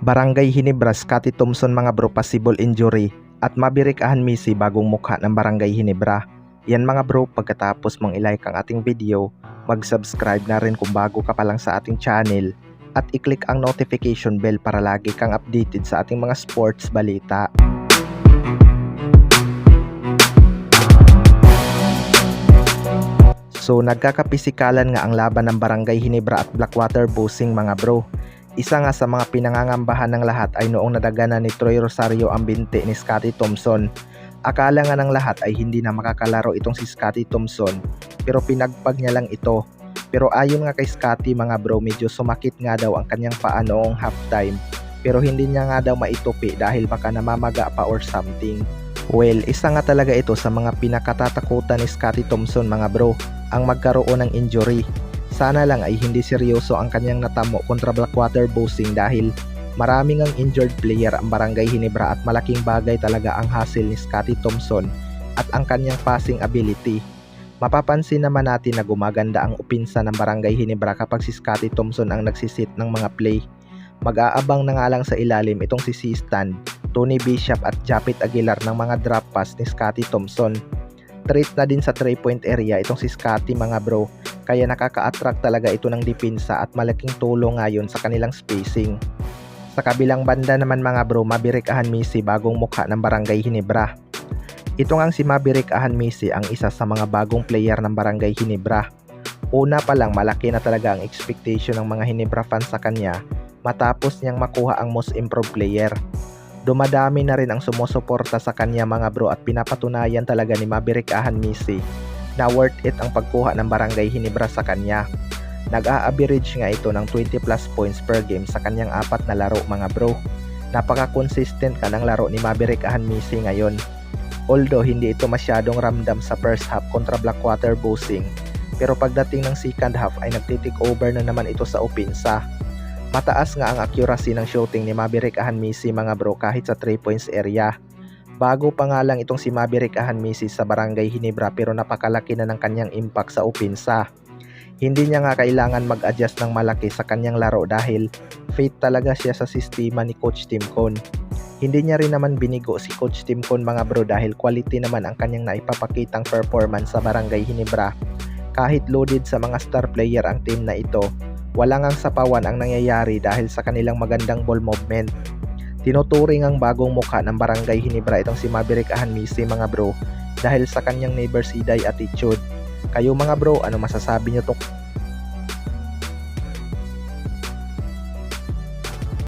Barangay Ginebra, Scottie Thompson mga bro, possible injury at Maverick Ahanmisi bagong mukha ng Barangay Ginebra. Yan mga bro, pagkatapos mong ilike ang ating video, mag-subscribe na rin kung bago ka pa lang sa ating channel at i-click ang notification bell para lagi kang updated sa ating mga sports balita. So nagkakapisikalan nga ang laban ng Barangay Ginebra at Blackwater Bossing mga bro. Isa nga sa mga pinangangambahan ng lahat ay noong nadaganan ni Troy Rosario ang binti ni Scottie Thompson. Akala nga ng lahat ay hindi na makakalaro itong si Scottie Thompson, pero pinagpag niya lang ito. Pero ayon nga kay Scottie mga bro, medyo sumakit nga daw ang kanyang paa noong halftime, pero hindi niya nga daw maitupi dahil baka namamaga pa or something. Well, isa nga talaga ito sa mga pinakatatakutan ni Scottie Thompson mga bro, ang magkaroon ng injury. Sana lang ay hindi seryoso ang kanyang natamo kontra Blackwater Bossing dahil maraming ang injured player ang Barangay Ginebra at malaking bagay talaga ang hassle ni Scottie Thompson at ang kanyang passing ability. Mapapansin naman natin na gumaganda ang upinsa ng Barangay Ginebra kapag si Scottie Thompson ang nagsisit ng mga play. Mag-aabang na nga lang sa ilalim itong si Sistan, Tony Bishop at Japit Aguilar ng mga drop pass ni Scottie Thompson. Treat na din sa 3-point area itong si Scottie mga bro, kaya nakaka-attract talaga ito ng depensa at malaking tulong ngayon sa kanilang spacing. Sa kabilang banda naman mga bro, Maverick Ahanmisi bagong mukha ng Barangay Ginebra. Ito ngang si Maverick Ahanmisi ang isa sa mga bagong player ng Barangay Ginebra. Una pa lang malaki na talaga ang expectation ng mga Ginebra fans sa kanya matapos niyang makuha ang most improved player. Dumadami na rin ang sumusuporta sa kanya mga bro at pinapatunayan talaga ni Maverick Ahanmisi na worth it ang pagkuha ng Barangay Ginebra sa kanya. Nag-a-average nga ito ng 20 plus points per game sa kanyang 4 na laro mga bro. Napaka-consistent ka ng laro ni Maverick Ahanmisi ngayon. Although hindi ito masyadong ramdam sa first half kontra Blackwater Bossing, pero pagdating ng second half ay nagtitake over na naman ito sa opensa. Mataas nga ang accuracy ng shooting ni Maverick Ahanmisi mga bro kahit sa 3 points area. Bago pa nga lang itong si Maverick Ahanmisi sa Barangay Ginebra pero napakalaki na ng kanyang impact sa opensa. Hindi niya nga kailangan mag-adjust ng malaki sa kanyang laro dahil fit talaga siya sa sistema ni Coach Tim Cone. Hindi niya rin naman binigo si Coach Tim Cone mga bro dahil quality naman ang kanyang naipapakitang performance sa Barangay Ginebra. Kahit loaded sa mga star player ang team na ito, walang ang sapawan ang nangyayari dahil sa kanilang magandang ball movement. Tinuturing ang bagong mukha ng Barangay Ginebra itong si Maverick Ahanmisi mga bro dahil sa kanyang never say die attitude. Kayo mga bro, ano masasabi nyo